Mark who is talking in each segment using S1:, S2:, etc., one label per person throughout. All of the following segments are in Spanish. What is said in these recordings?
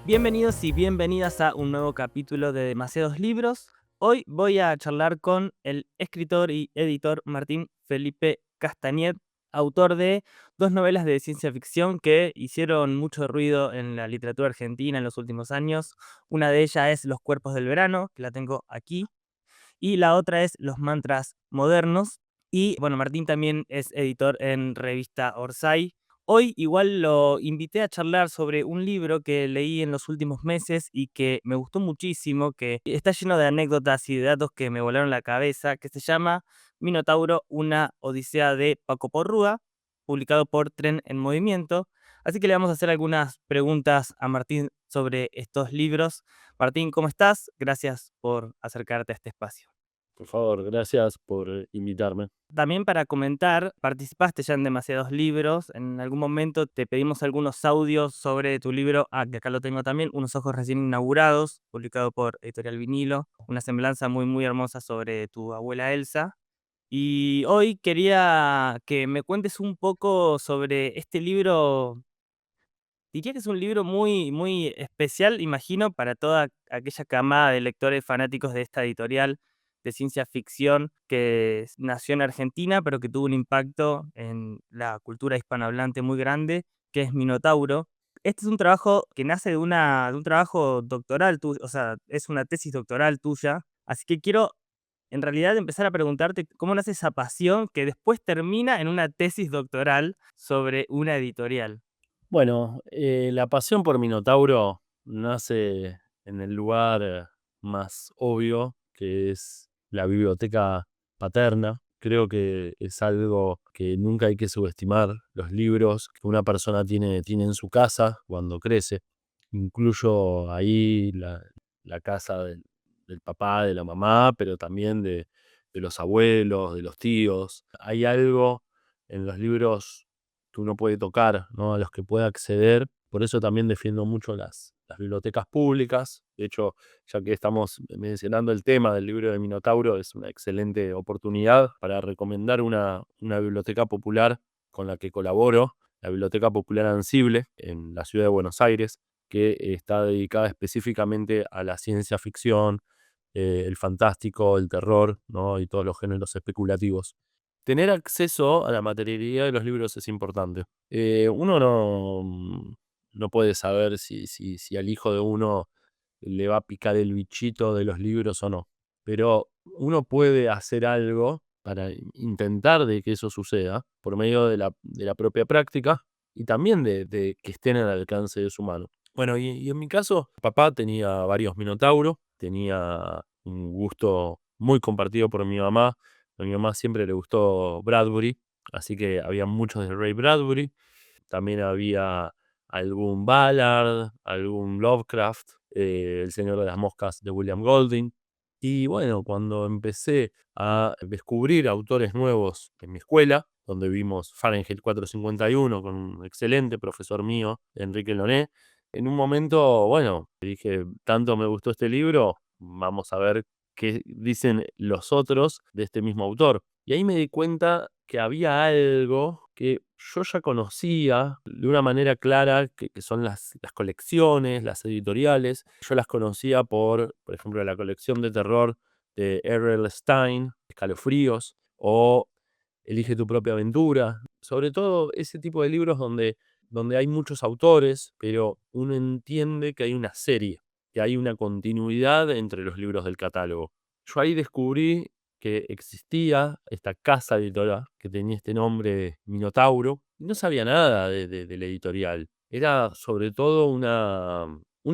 S1: Bienvenidos y bienvenidas a un nuevo capítulo de Demasiados Libros. Hoy voy a charlar con el escritor y editor Martín Felipe Castañet, autor de dos novelas de ciencia ficción que hicieron mucho ruido en la literatura argentina en los últimos años. Una de ellas es Los cuerpos del verano, que la tengo aquí, y la otra es Los mantras modernos. Y bueno, Martín también es editor en revista Orsay. Hoy igual lo invité a charlar sobre un libro que leí en los últimos meses y que me gustó muchísimo, que está lleno de anécdotas y de datos que me volaron la cabeza, que se llama Minotauro, una odisea de Paco Porrúa, publicado por Tren en Movimiento. Así que le vamos a hacer algunas preguntas a Martín sobre estos libros. Martín, ¿cómo estás? Gracias por acercarte a este espacio.
S2: Por favor, gracias por invitarme.
S1: También para comentar, participaste ya en demasiados libros. En algún momento te pedimos algunos audios sobre tu libro, que acá lo tengo también, Unos ojos recién inaugurados, publicado por Editorial Vinilo. Una semblanza muy, muy hermosa sobre tu abuela Elsa. Y hoy quería que me cuentes un poco sobre este libro. Diría que es un libro muy, muy especial, imagino, para toda aquella camada de lectores fanáticos de esta editorial de ciencia ficción que nació en Argentina, pero que tuvo un impacto en la cultura hispanohablante muy grande, que es Minotauro. Este es un trabajo que nace de un trabajo doctoral tuyo, o sea, es una tesis doctoral tuya. Así que quiero, en realidad, empezar a preguntarte cómo nace esa pasión que después termina en una tesis doctoral sobre una editorial.
S2: Bueno, la pasión por Minotauro nace en el lugar más obvio, que es la biblioteca paterna. Creo que es algo que nunca hay que subestimar, los libros que una persona tiene en su casa cuando crece. Incluyo ahí la casa del papá, de la mamá, pero también de los abuelos, de los tíos. Hay algo en los libros que uno puede tocar, ¿no? A los que puede acceder. Por eso también defiendo mucho las bibliotecas públicas. De hecho, ya que estamos mencionando el tema del libro de Minotauro, es una excelente oportunidad para recomendar una biblioteca popular con la que colaboro, la Biblioteca Popular Ansible, en la ciudad de Buenos Aires, que está dedicada específicamente a la ciencia ficción, el fantástico, el terror, ¿no? Y todos los géneros especulativos. Tener acceso a la materialidad de los libros es importante. Uno no puede saber si al hijo de uno le va a picar el bichito de los libros o no, pero uno puede hacer algo para intentar de que eso suceda por medio de la propia práctica y también de que estén al alcance de su mano. Bueno, y en mi caso, papá tenía varios minotauros, tenía un gusto muy compartido por mi mamá. A mi mamá siempre le gustó Bradbury, así que había muchos de Ray Bradbury. También había algún Ballard, algún Lovecraft, El Señor de las Moscas de William Golding. Y bueno, cuando empecé a descubrir autores nuevos en mi escuela, donde vimos Fahrenheit 451 con un excelente profesor mío, Enrique Loné, en un momento, bueno, dije, tanto me gustó este libro, vamos a ver qué dicen los otros de este mismo autor. Y ahí me di cuenta que había algo que yo ya conocía de una manera clara, que son las colecciones, las editoriales. Yo las conocía por ejemplo, la colección de terror de R.L. Stein, Escalofríos, o Elige tu propia aventura. Sobre todo ese tipo de libros donde hay muchos autores, pero uno entiende que hay una serie, que hay una continuidad entre los libros del catálogo. Yo ahí descubrí que existía esta casa editorial que tenía este nombre Minotauro. Y no sabía nada de la editorial. Era sobre todo una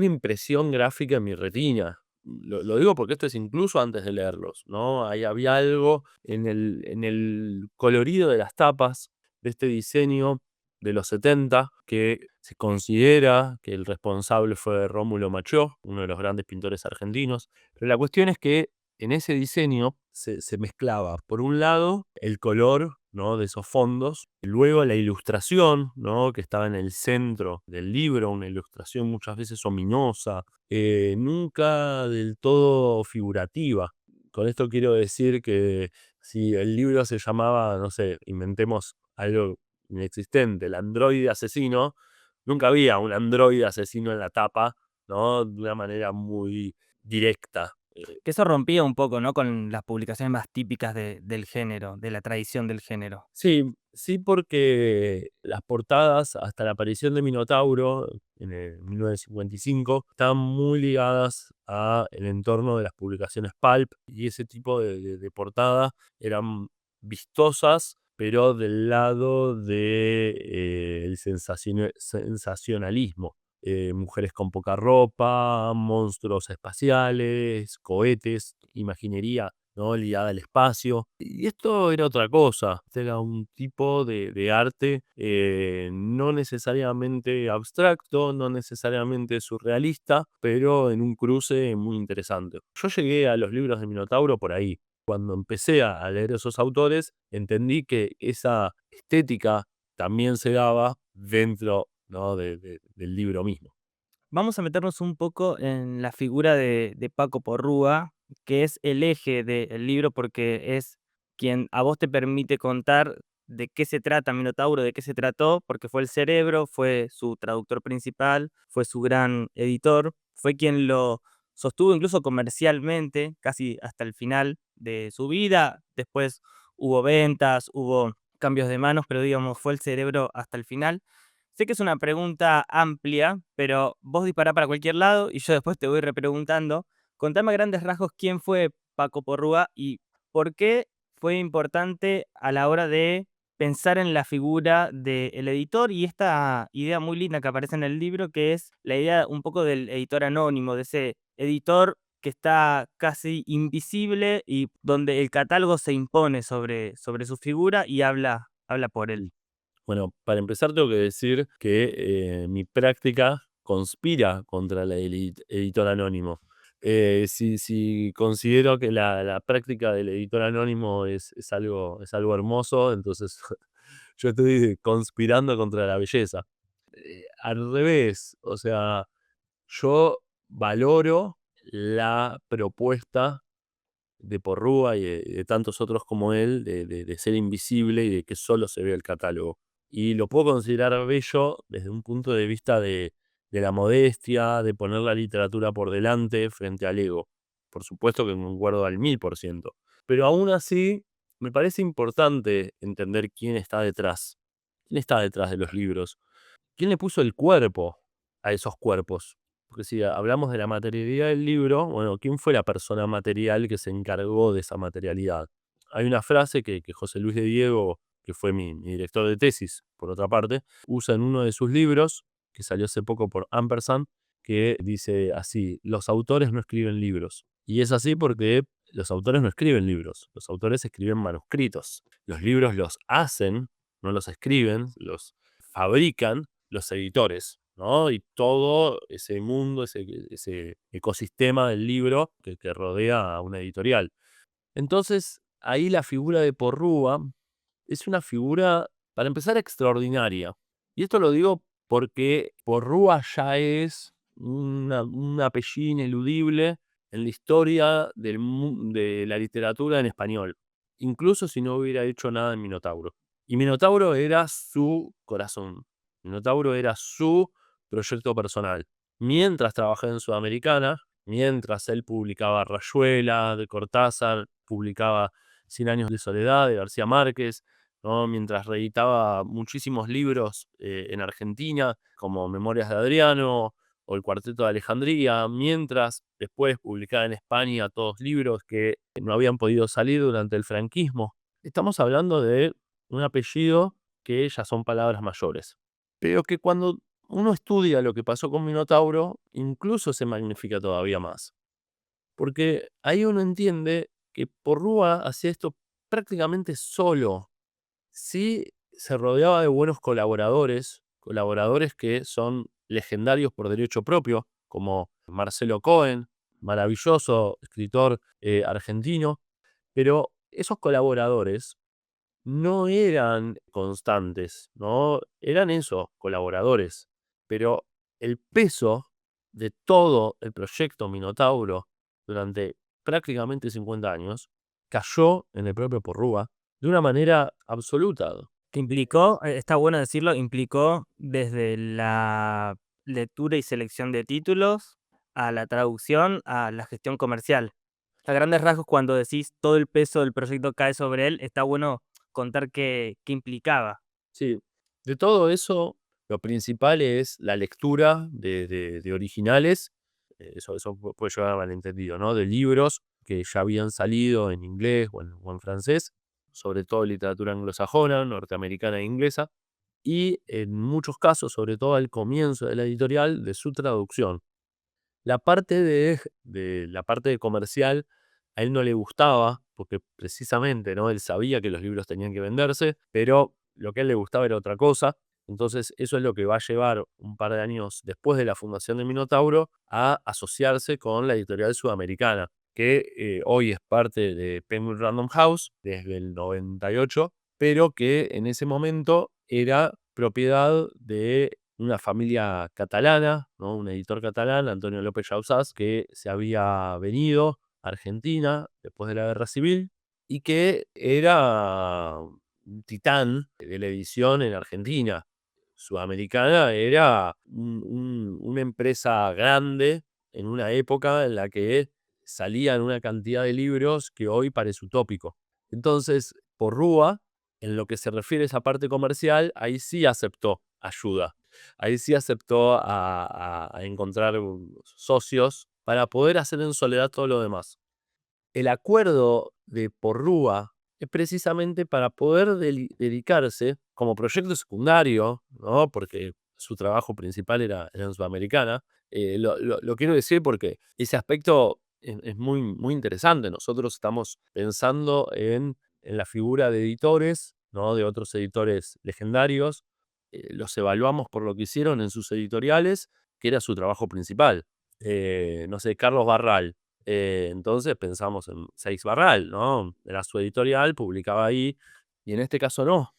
S2: impresión gráfica en mi retina. Lo digo porque esto es incluso antes de leerlos, ¿no? Ahí había algo en el colorido de las tapas de este diseño de los 70 que se considera que el responsable fue Rómulo Machó, uno de los grandes pintores argentinos. Pero la cuestión es que en ese diseño se mezclaba, por un lado, el color, ¿no? De esos fondos, y luego la ilustración, ¿no? Que estaba en el centro del libro, una ilustración muchas veces ominosa, nunca del todo figurativa. Con esto quiero decir que si el libro se llamaba, no sé, inventemos algo inexistente, el androide asesino, nunca había un androide asesino en la tapa ¿no? De una manera muy directa.
S1: Que eso rompía un poco, ¿no? Con las publicaciones más típicas del género, de la tradición del género.
S2: Sí, sí, porque las portadas, hasta la aparición de Minotauro en el 1955, estaban muy ligadas a el entorno de las publicaciones pulp, y ese tipo de portada eran vistosas, pero del lado de el sensacionalismo. Mujeres con poca ropa, monstruos espaciales, cohetes, imaginería, ¿no? Ligada al espacio. Y esto era otra cosa, era un tipo de arte no necesariamente abstracto, no necesariamente surrealista, pero en un cruce muy interesante. Yo llegué a los libros de Minotauro por ahí. Cuando empecé a leer esos autores, entendí que esa estética también se daba dentro, ¿no? del libro mismo.
S1: Vamos a meternos un poco en la figura de Paco Porrúa, que es el eje del libro, porque es quien a vos te permite contar de qué se trata Minotauro, de qué se trató, porque fue el cerebro, fue su traductor principal, fue su gran editor, fue quien lo sostuvo incluso comercialmente, casi hasta el final de su vida. Después hubo ventas, hubo cambios de manos, pero digamos, fue el cerebro hasta el final. Sé que es una pregunta amplia, pero vos dispará para cualquier lado y yo después te voy repreguntando. Contame a grandes rasgos quién fue Paco Porrúa y por qué fue importante a la hora de pensar en la figura del editor y esta idea muy linda que aparece en el libro, que es la idea un poco del editor anónimo, de ese editor que está casi invisible y donde el catálogo se impone sobre su figura y habla por él.
S2: Bueno, para empezar tengo que decir que mi práctica conspira contra la del editor anónimo. Si considero que la práctica del editor anónimo es algo hermoso, entonces yo estoy conspirando contra la belleza. Al revés, o sea, yo valoro la propuesta de Porrúa y de tantos otros como él, de ser invisible y de que solo se ve el catálogo. Y lo puedo considerar bello desde un punto de vista de la modestia, de poner la literatura por delante frente al ego. Por supuesto que concuerdo al 1000%. Pero aún así, me parece importante entender quién está detrás. ¿Quién está detrás de los libros? ¿Quién le puso el cuerpo a esos cuerpos? Porque si hablamos de la materialidad del libro, bueno, ¿quién fue la persona material que se encargó de esa materialidad? Hay una frase que José Luis de Diego, que fue mi director de tesis, por otra parte, usa en uno de sus libros, que salió hace poco por Ampersand, que dice así: los autores no escriben libros. Y es así porque los autores no escriben libros, los autores escriben manuscritos. Los libros los hacen, no los escriben, los fabrican los editores, ¿no? Y todo ese mundo, ese ecosistema del libro que rodea a una editorial. Entonces, ahí la figura de Porrúa es una figura, para empezar, extraordinaria. Y esto lo digo porque Porrúa ya es un apellido ineludible en la historia de la literatura en español, incluso si no hubiera hecho nada en Minotauro. Y Minotauro era su corazón, Minotauro era su proyecto personal. Mientras trabajaba en Sudamericana, mientras él publicaba Rayuela de Cortázar, publicaba Cien años de soledad de García Márquez, ¿no? Mientras reeditaba muchísimos libros en Argentina, como Memorias de Adriano o El Cuarteto de Alejandría, mientras después publicaba en España todos libros que no habían podido salir durante el franquismo. Estamos hablando de un apellido que ya son palabras mayores, pero que cuando uno estudia lo que pasó con Minotauro, incluso se magnifica todavía más. Porque ahí uno entiende que Porrúa hacía esto prácticamente solo. Sí, se rodeaba de buenos colaboradores, colaboradores que son legendarios por derecho propio, como Marcelo Cohen, maravilloso escritor argentino, pero esos colaboradores no eran constantes, ¿no? Eran esos colaboradores, pero el peso de todo el proyecto Minotauro durante prácticamente 50 años cayó en el propio Porrúa de una manera absoluta.
S1: Que implicó, está bueno decirlo, implicó desde la lectura y selección de títulos, a la traducción, a la gestión comercial. A grandes rasgos, cuando decís todo el peso del proyecto cae sobre él, está bueno contar qué implicaba.
S2: Sí, de todo eso, lo principal es la lectura de originales, eso puede llevar a malentendido, ¿no? De libros que ya habían salido en inglés o en francés, sobre todo literatura anglosajona, norteamericana e inglesa, y en muchos casos, sobre todo al comienzo de la editorial, de su traducción. La parte de comercial a él no le gustaba, porque precisamente, ¿no? Él sabía que los libros tenían que venderse, pero lo que a él le gustaba era otra cosa. Entonces, eso es lo que va a llevar un par de años después de la fundación de Minotauro a asociarse con la editorial sudamericana, que hoy es parte de Penguin Random House desde el 98, pero que en ese momento era propiedad de una familia catalana, ¿no? Un editor catalán, Antonio López Jausás, que se había venido a Argentina después de la Guerra Civil y que era un titán de la edición en Argentina. Sudamericana era una empresa grande en una época en la que salían una cantidad de libros que hoy parece utópico. Entonces, Porrúa, en lo que se refiere a esa parte comercial, ahí sí aceptó ayuda. Ahí sí aceptó a encontrar socios para poder hacer en soledad todo lo demás. El acuerdo de Porrúa es precisamente para poder dedicarse como proyecto secundario, ¿no? Porque su trabajo principal era en Sudamericana. Lo quiero decir porque ese aspecto es muy, muy interesante. Nosotros estamos pensando en la figura de editores, ¿no? De otros editores legendarios. Los evaluamos por lo que hicieron en sus editoriales, que era su trabajo principal. No sé, Carlos Barral. Entonces pensamos en Seix Barral, ¿no? Era su editorial, publicaba ahí, y en este caso no.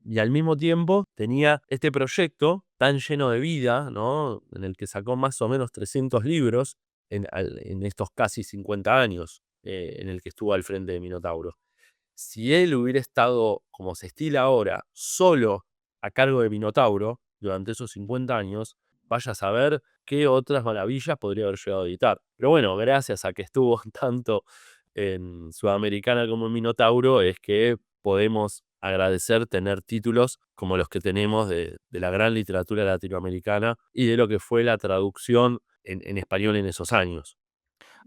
S2: Y al mismo tiempo tenía este proyecto tan lleno de vida, ¿no? En el que sacó más o menos 300 libros en estos casi 50 años en el que estuvo al frente de Minotauro. Si él hubiera estado, como se estila ahora, solo a cargo de Minotauro durante esos 50 años, vaya a saber qué otras maravillas podría haber llegado a editar. Pero bueno, gracias a que estuvo tanto en Sudamericana como en Minotauro, es que podemos agradecer tener títulos como los que tenemos de la gran literatura latinoamericana y de lo que fue la traducción en español en esos años.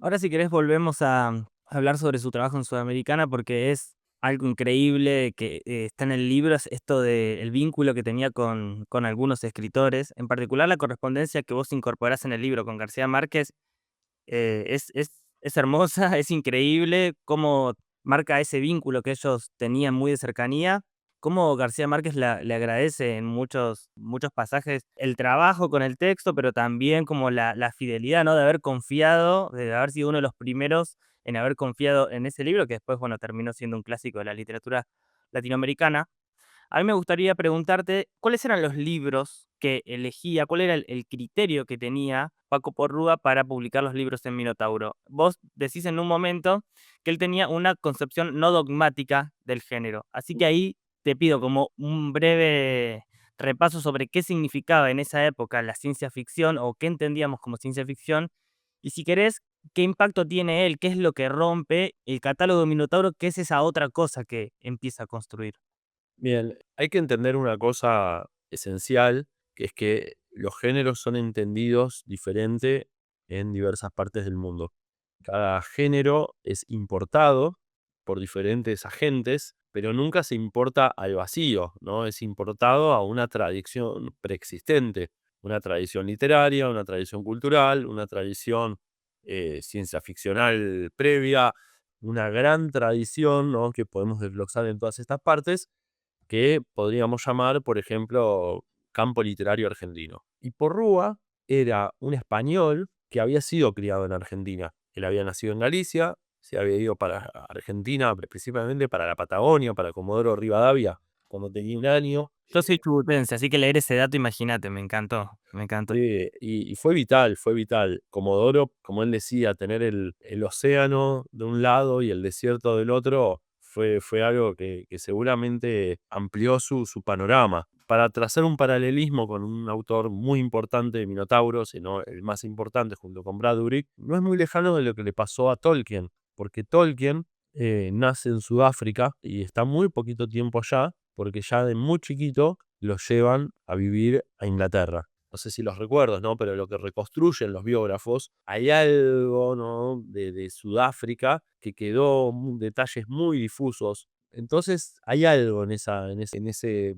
S1: Ahora, si querés, volvemos a hablar sobre su trabajo en Sudamericana, porque es algo increíble que está en el libro, es esto del vínculo que tenía con algunos escritores, en particular la correspondencia que vos incorporás en el libro con García Márquez. Es hermosa, es increíble cómo marca ese vínculo que ellos tenían muy de cercanía, cómo García Márquez le agradece en muchos pasajes el trabajo con el texto, pero también como la fidelidad, ¿no? De haber confiado, de haber sido uno de los primeros en haber confiado en ese libro, que después, bueno, terminó siendo un clásico de la literatura latinoamericana. A mí me gustaría preguntarte, ¿cuáles eran los libros que elegía? ¿Cuál era el criterio que tenía Paco Porrúa para publicar los libros en Minotauro? Vos decís en un momento que él tenía una concepción no dogmática del género. Así que ahí te pido como un breve repaso sobre qué significaba en esa época la ciencia ficción o qué entendíamos como ciencia ficción. Y si querés, qué impacto tiene él, qué es lo que rompe el catálogo de Minotauro, qué es esa otra cosa que empieza a construir.
S2: Bien, hay que entender una cosa esencial, que es que los géneros son entendidos diferente en diversas partes del mundo. Cada género es importado por diferentes agentes, pero nunca se importa al vacío, ¿no? Es importado a una tradición preexistente, una tradición literaria, una tradición cultural, una tradición ciencia ficcional previa, una gran tradición, ¿no? Que podemos desglosar en todas estas partes que podríamos llamar, por ejemplo, campo literario argentino. Y Porrúa era un español que había sido criado en Argentina. Él había nacido en Galicia, se había ido para Argentina, principalmente para la Patagonia, para Comodoro Rivadavia, cuando tenía 1 año.
S1: Yo soy chubutense, así que leer ese dato, imagínate, me encantó, me encantó.
S2: Y fue vital, fue vital. Comodoro, como él decía, tener el océano de un lado y el desierto del otro fue algo que seguramente amplió su panorama. para trazar un paralelismo con un autor muy importante de Minotauro, sino el más importante junto con Bradbury, no es muy lejano de lo que le pasó a Tolkien, porque Tolkien nace en Sudáfrica y está muy poquito tiempo allá, porque ya de muy chiquito lo llevan a vivir a Inglaterra. No sé si los recuerdos, ¿no? Pero lo que reconstruyen los biógrafos, hay algo, ¿no? de Sudáfrica que quedó detalles muy difusos. Entonces hay algo en ese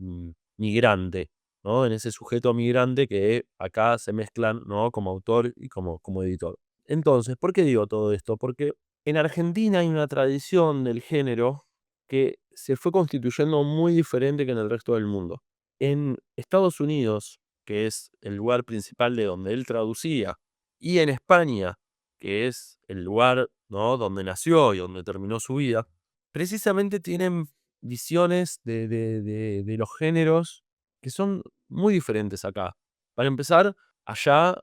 S2: migrante, ¿no? En ese sujeto migrante que acá se mezclan, ¿no? Como autor y como editor. Entonces, ¿por qué digo todo esto? Porque en Argentina hay una tradición del género que se fue constituyendo muy diferente que en el resto del mundo. En Estados Unidos, que es el lugar principal de donde él traducía, y en España, que es el lugar, ¿no? donde nació y donde terminó su vida, precisamente tienen visiones de los géneros que son muy diferentes acá. Para empezar, allá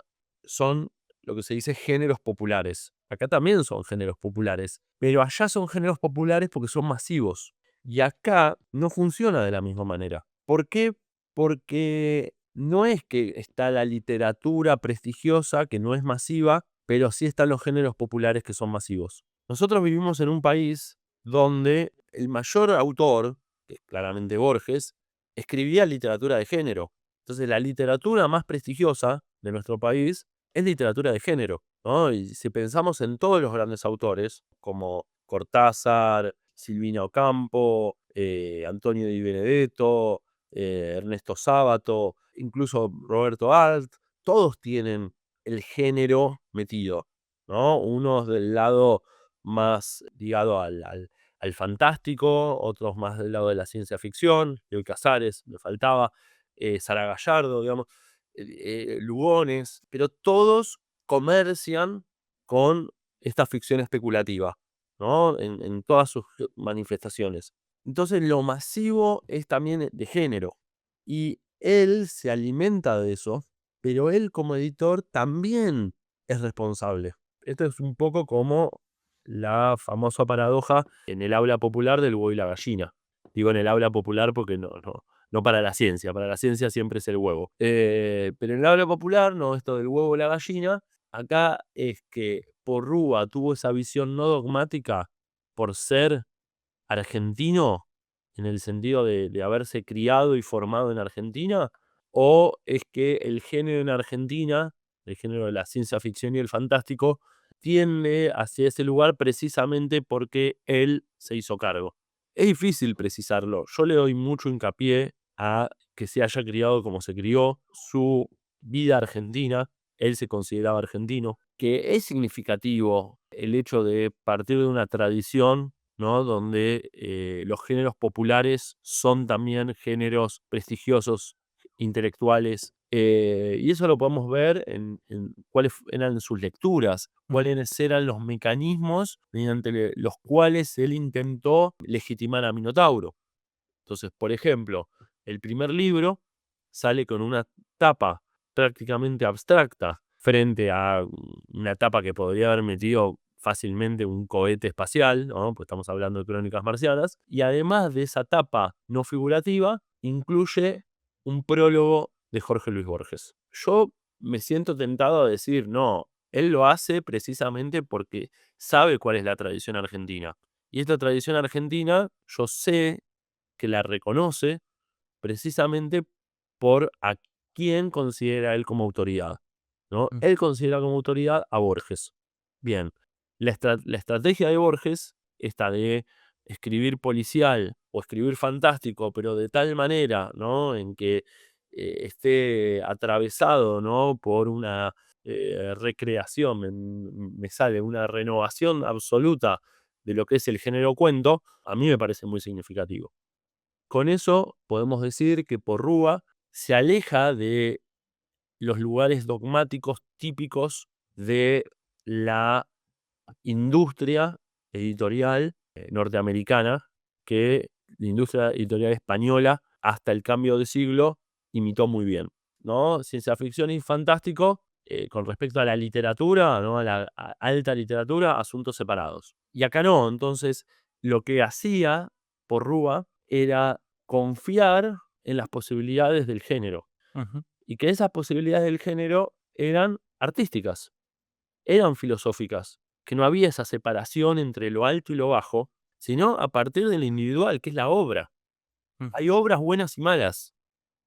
S2: son lo que se dice géneros populares. Acá también son géneros populares, pero allá son géneros populares porque son masivos. Y acá no funciona de la misma manera. ¿Por qué? Porque no es que está la literatura prestigiosa, que no es masiva, pero sí están los géneros populares que son masivos. Nosotros vivimos en un país donde el mayor autor, que es claramente Borges, escribía literatura de género. Entonces la literatura más prestigiosa de nuestro país es literatura de género, ¿no? Y si pensamos en todos los grandes autores, como Cortázar, Silvina Ocampo, Antonio Di Benedetto, Ernesto Sábato, incluso Roberto Alt, todos tienen el género metido, ¿no? Unos del lado más ligado al fantástico, otros más del lado de la ciencia ficción, Leo Casares, me faltaba, Sara Gallardo, digamos, Lugones, pero todos comercian con esta ficción especulativa, ¿no? En todas sus manifestaciones. Entonces lo masivo es también de género y él se alimenta de eso, pero él como editor también es responsable. Esto es un poco como la famosa paradoja en el habla popular del huevo y la gallina. Digo en el habla popular porque no para la ciencia siempre es el huevo. Pero en el habla popular, no esto del huevo y la gallina, acá es que Porrúa tuvo esa visión no dogmática por ser argentino, en el sentido de haberse criado y formado en Argentina, o es que el género en Argentina, el género de la ciencia ficción y el fantástico, tiende hacia ese lugar precisamente porque él se hizo cargo. Es difícil precisarlo. Yo le doy mucho hincapié a que se haya criado como se crió, su vida argentina, él se consideraba argentino, que es significativo el hecho de partir de una tradición, ¿no? Donde los géneros populares son también géneros prestigiosos, intelectuales, y eso lo podemos ver en cuáles eran sus lecturas, cuáles eran los mecanismos mediante los cuales él intentó legitimar a Minotauro. Entonces, por ejemplo, el primer libro sale con una tapa prácticamente abstracta frente a una tapa que podría haber metido fácilmente un cohete espacial, ¿no? Pues estamos hablando de crónicas marcianas, y además de esa tapa no figurativa, incluye un prólogo de Jorge Luis Borges. Yo me siento tentado a decir, no, él lo hace precisamente porque sabe cuál es la tradición argentina. Y esta tradición argentina, yo sé que la reconoce precisamente por a quién considera él como autoridad, ¿no? Él considera como autoridad a Borges. Bien, la estrategia de Borges, esta de escribir policial o escribir fantástico, pero de tal manera, ¿no? En que esté atravesado, ¿no? Por una recreación, me sale una renovación absoluta de lo que es el género cuento, a mí me parece muy significativo. Con eso podemos decir que Porrúa se aleja de los lugares dogmáticos típicos de la industria editorial norteamericana, que la industria editorial española hasta el cambio de siglo imitó muy bien, ¿no? Ciencia ficción y fantástico, con respecto a la literatura, ¿no? A la alta literatura, asuntos separados. Y acá no, entonces lo que hacía Porrúa era confiar en las posibilidades del género.
S1: Ujú.
S2: Y que esas posibilidades del género eran artísticas, eran filosóficas, que no había esa separación entre lo alto y lo bajo, sino a partir del individual, que es la obra.
S1: Mm.
S2: Hay obras buenas y malas,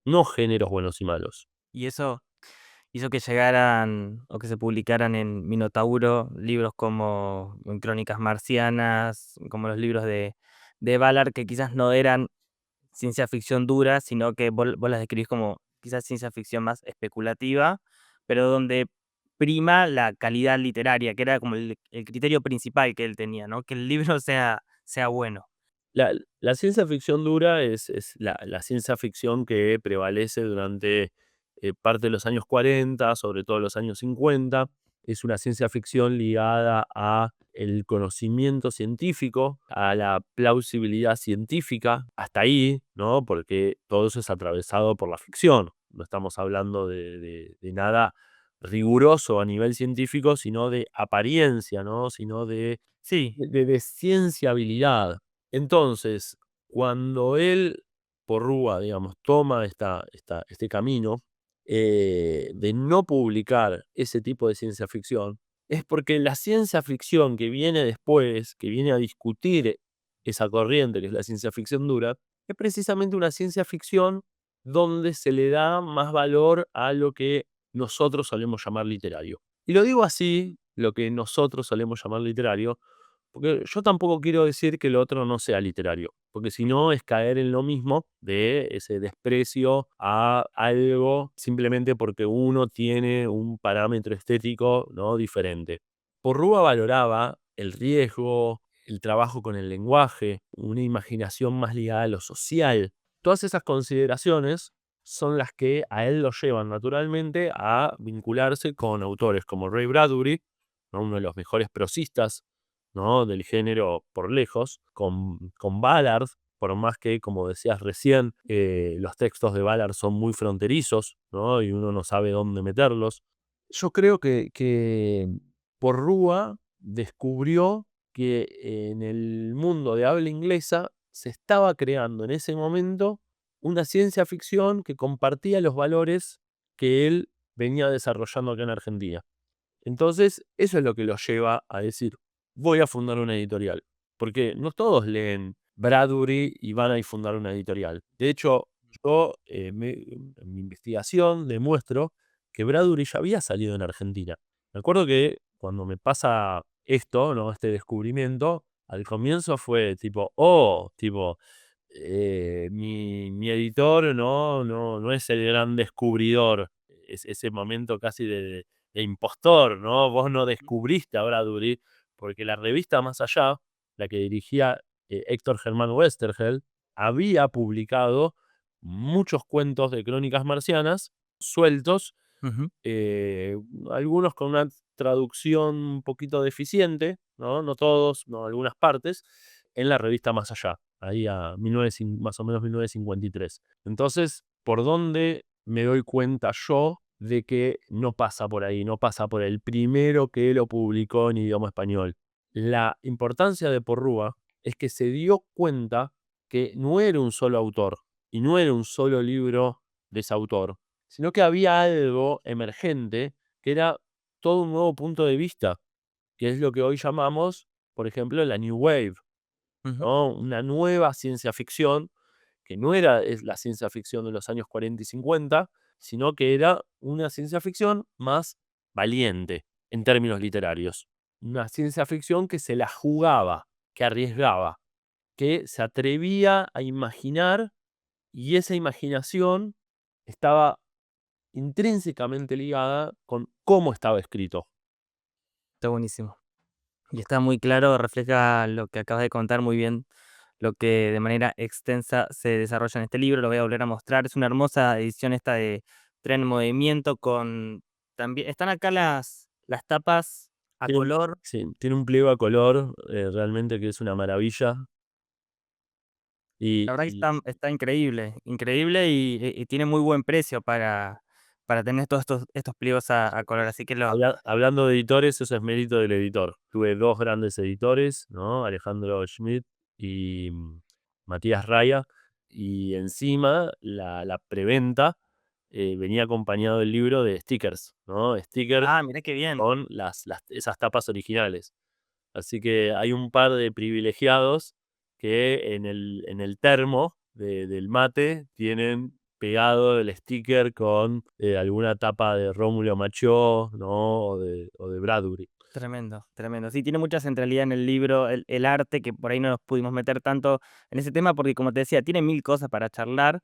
S2: no géneros buenos y malos.
S1: Y eso hizo que llegaran o que se publicaran en Minotauro libros como Crónicas Marcianas, como los libros de Ballard, que quizás no eran ciencia ficción dura, sino que vos las describís como quizás ciencia ficción más especulativa, pero donde prima la calidad literaria, que era como el criterio principal que él tenía, ¿no? Que el libro sea bueno.
S2: La ciencia ficción dura es la ciencia ficción que prevalece durante parte de los años 40, sobre todo los años 50. Es una ciencia ficción ligada a el conocimiento científico, a la plausibilidad científica, hasta ahí, ¿no? Porque todo eso es atravesado por la ficción. No estamos hablando de nada riguroso a nivel científico, sino de apariencia, ¿no? Sino
S1: Sí.
S2: de cienciabilidad. Entonces, cuando él, Porrúa, digamos, toma este camino de no publicar ese tipo de ciencia ficción, es porque la ciencia ficción que viene después, que viene a discutir esa corriente que es la ciencia ficción dura, es precisamente una ciencia ficción donde se le da más valor a lo que nosotros solemos llamar literario. Y lo digo así, lo que nosotros solemos llamar literario, porque yo tampoco quiero decir que lo otro no sea literario, porque si no es caer en lo mismo de ese desprecio a algo simplemente porque uno tiene un parámetro estético, ¿no? Diferente. Porrúa valoraba el riesgo, el trabajo con el lenguaje, una imaginación más ligada a lo social. Todas esas consideraciones son las que a él lo llevan naturalmente a vincularse con autores como Ray Bradbury, ¿no? Uno de los mejores prosistas, ¿no? Del género por lejos, con Ballard, por más que, como decías recién, los textos de Ballard son muy fronterizos, ¿no? Y uno no sabe dónde meterlos. Yo creo que Porrúa descubrió que en el mundo de habla inglesa se estaba creando en ese momento una ciencia ficción que compartía los valores que él venía desarrollando acá en Argentina. Entonces, eso es lo que lo lleva a decir, voy a fundar una editorial. Porque no todos leen Bradbury y van a fundar una editorial. De hecho, yo en mi investigación demuestro que Bradbury ya había salido en Argentina. Me acuerdo que cuando me pasa esto, ¿no? Este descubrimiento, al comienzo fue tipo, mi editor no es el gran descubridor. Es ese momento casi de impostor, ¿no? Vos no descubriste a Bradbury, porque la revista Más Allá, la que dirigía Héctor Germán Westergel, había publicado muchos cuentos de crónicas marcianas sueltos,
S1: Ujú.
S2: eh, algunos con una traducción un poquito deficiente, ¿no? No todos, no algunas partes, en la revista Más Allá, ahí a más o menos 1953. Entonces, ¿por dónde me doy cuenta yo de que no pasa por ahí, no pasa por el primero que lo publicó en idioma español? La importancia de Porrúa es que se dio cuenta que no era un solo autor y no era un solo libro de ese autor, sino que había algo emergente que era todo un nuevo punto de vista, que es lo que hoy llamamos, por ejemplo, la New Wave,
S1: Ujú.
S2: ¿no? Una nueva ciencia ficción que no era la ciencia ficción de los años 40 y 50, sino que era una ciencia ficción más valiente en términos literarios. Una ciencia ficción que se la jugaba, que arriesgaba, que se atrevía a imaginar y esa imaginación estaba intrínsecamente ligada con cómo estaba escrito.
S1: Está buenísimo. Y está muy claro, refleja lo que acabas de contar muy bien, lo que de manera extensa se desarrolla en este libro. Lo voy a volver a mostrar. Es una hermosa edición esta de Tren en Movimiento con también están acá las tapas a
S2: Tiene,
S1: color.
S2: sí, tiene un pliego a color realmente que es una maravilla.
S1: La verdad que
S2: Y
S1: está increíble, increíble y tiene muy buen precio para tener todos estos pliegos a color. Así que lo
S2: hablando de editores, eso es mérito del editor. Tuve dos grandes editores, ¿no? Alejandro Schmidt y Matías Raya. y encima la preventa venía acompañado del libro de stickers, ¿no? Stickers
S1: Ah, mirá qué bien.
S2: con esas tapas originales. Así que hay un par de privilegiados que en el termo del mate tienen pegado el sticker con alguna tapa de Rómulo Machó, ¿no? O de Bradbury.
S1: Tremendo, tremendo. Sí, tiene mucha centralidad en el libro, el arte, que por ahí no nos pudimos meter tanto en ese tema, porque como te decía, tiene mil cosas para charlar.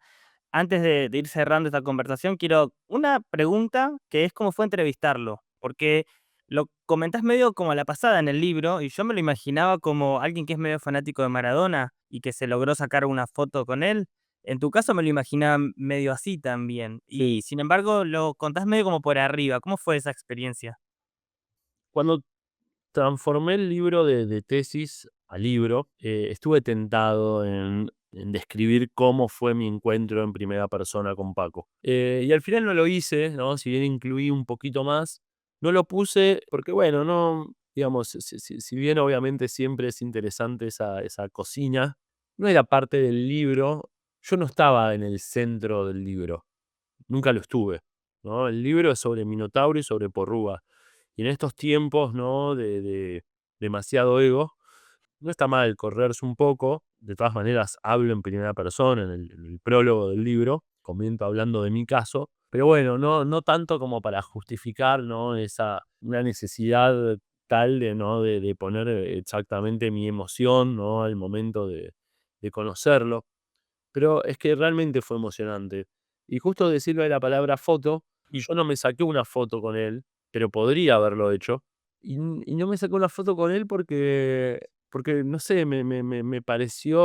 S1: Antes de ir cerrando esta conversación, quiero una pregunta que es cómo fue entrevistarlo, porque lo comentás medio como a la pasada en el libro, y yo me lo imaginaba como alguien que es medio fanático de Maradona y que se logró sacar una foto con él. En tu caso me lo imaginaba medio así también, y
S2: Sí.
S1: sin embargo lo contás medio como por arriba. ¿Cómo fue esa experiencia?
S2: Cuando transformé el libro de tesis a libro, estuve tentado en describir cómo fue mi encuentro en primera persona con Paco. Y al final no lo hice, ¿no? Si bien incluí un poquito más, no lo puse porque, bueno, no, digamos, si bien obviamente siempre es interesante esa cocina, no era parte del libro, yo no estaba en el centro del libro, nunca lo estuve, ¿no? El libro es sobre Minotauro y sobre Porrúa. Y en estos tiempos, ¿no? De demasiado ego, no está mal correrse un poco. De todas maneras, hablo en primera persona en el prólogo del libro, comento hablando de mi caso. Pero bueno, no tanto como para justificar, ¿no? Una necesidad tal de, ¿no? de poner exactamente mi emoción, ¿no? Al momento de conocerlo. Pero es que realmente fue emocionante. Y justo decirlo de la palabra foto,
S1: Mm.
S2: yo no me saqué una foto con él, pero podría haberlo hecho. Y no me saqué una foto con él porque no sé, me pareció,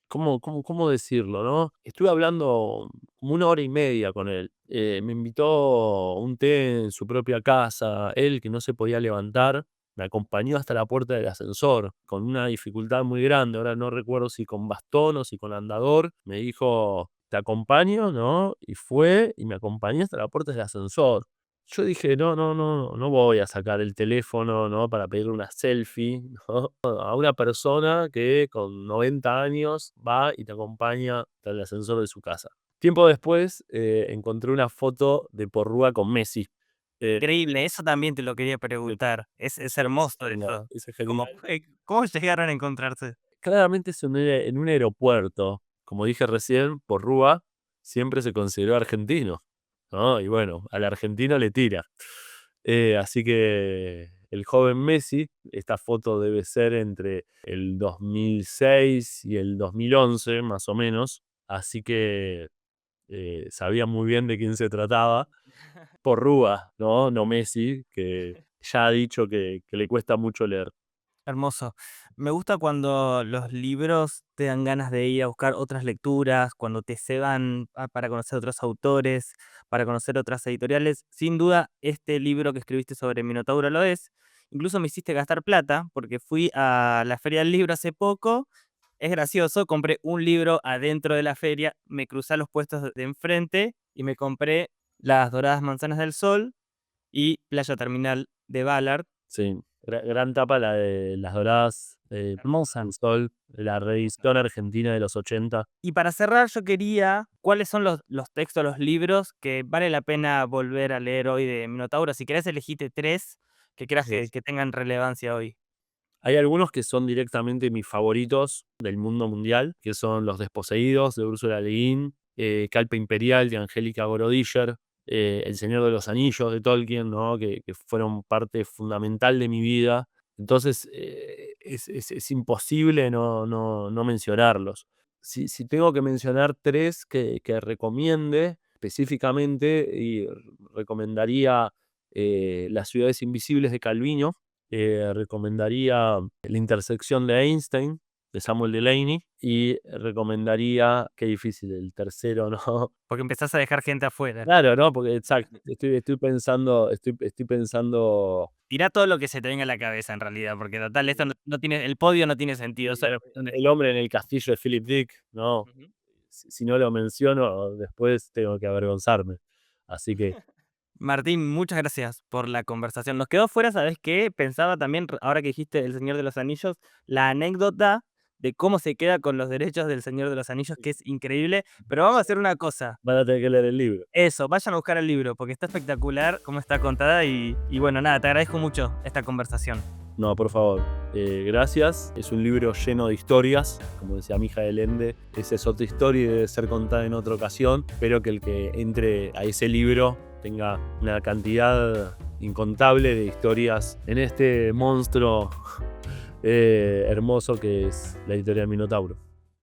S2: ¿cómo decirlo, no? Estuve hablando como 1 hora y media con él. Me invitó a un té en su propia casa, él que no se podía levantar. Me acompañó hasta la puerta del ascensor, con una dificultad muy grande. Ahora no recuerdo si con bastón o si con andador. Me dijo, te acompaño, ¿no? Y fue y me acompañó hasta la puerta del ascensor. Yo dije, no, no, no, no voy a sacar el teléfono, ¿no? Para pedirle una selfie, ¿no? A una persona que con 90 años va y te acompaña hasta el ascensor de su casa. Tiempo después encontré una foto de Porrúa con Messi. Eh,
S1: Increíble, eso también te lo quería
S2: de-
S1: preguntar. Es hermoso
S2: genial,
S1: eso.
S2: ese es
S1: ¿Cómo
S2: genial.
S1: fue? ¿Cómo llegaron a encontrarse?
S2: Claramente es en un aeropuerto. Como dije recién, Porrúa siempre se consideró argentino, ¿no? Y bueno, al argentino le tira. Así que el joven Messi, esta foto debe ser entre el 2006 y el 2011, más o menos. Así que sabía muy bien de quién se trataba. Porrúa, ¿no? No Messi, que ya ha dicho que le cuesta mucho leer.
S1: Hermoso. Me gusta cuando los libros te dan ganas de ir a buscar otras lecturas, cuando te ceban para conocer otros autores, para conocer otras editoriales. Sin duda, este libro que escribiste sobre Minotauro lo es. Incluso me hiciste gastar plata porque fui a la Feria del Libro hace poco. Es gracioso, compré un libro adentro de la feria, me crucé a los puestos de enfrente y me compré Las Doradas Manzanas del Sol y Playa Terminal de Ballard.
S2: Sí, gran tapa la de Las Doradas,
S1: Hermosa.
S2: del Sol, la reedición argentina de los 80.
S1: Y para cerrar, yo quería, ¿cuáles son los textos, los libros que vale la pena volver a leer hoy de Minotauro? Si querés, elegite 3 que creas
S2: Sí.
S1: que tengan relevancia hoy.
S2: Hay algunos que son directamente mis favoritos del mundo mundial, que son Los Desposeídos de Úrsula Le Guin, Calpe Imperial de Angélica Gorodischer, El Señor de los Anillos de Tolkien, ¿no? Que fueron parte fundamental de mi vida. Entonces, es imposible no mencionarlos. Si tengo que mencionar tres que recomiende específicamente, y recomendaría Las ciudades invisibles de Calvino, recomendaría La intersección de Einstein, de Samuel Delany, y recomendaría, qué difícil el tercero, ¿no?
S1: Porque empezás a dejar gente afuera.
S2: Claro, ¿no? Porque exacto, estoy pensando
S1: Tirá todo lo que se te venga a la cabeza en realidad, porque total, esto no tiene, el podio no tiene sentido. Solo cuestión de
S2: El hombre en el castillo de Philip Dick, ¿no?
S1: ujú.
S2: Si no lo menciono, después tengo que avergonzarme. Así que
S1: Martín, muchas gracias por la conversación. Nos quedó fuera, ¿sabes qué? Pensaba también, ahora que dijiste El Señor de los Anillos, la anécdota de cómo se queda con los derechos del Señor de los Anillos, que es increíble. Pero vamos a hacer una cosa.
S2: Van a tener que leer el libro.
S1: Eso, vayan a buscar el libro, porque está espectacular cómo está contada y bueno, nada, te agradezco mucho esta conversación.
S2: No, por favor, gracias. Es un libro lleno de historias, como decía Mijael Ende. Esa es otra historia y debe ser contada en otra ocasión. Espero que el que entre a ese libro tenga una cantidad incontable de historias en este monstruo hermoso que es la editorial Minotauro.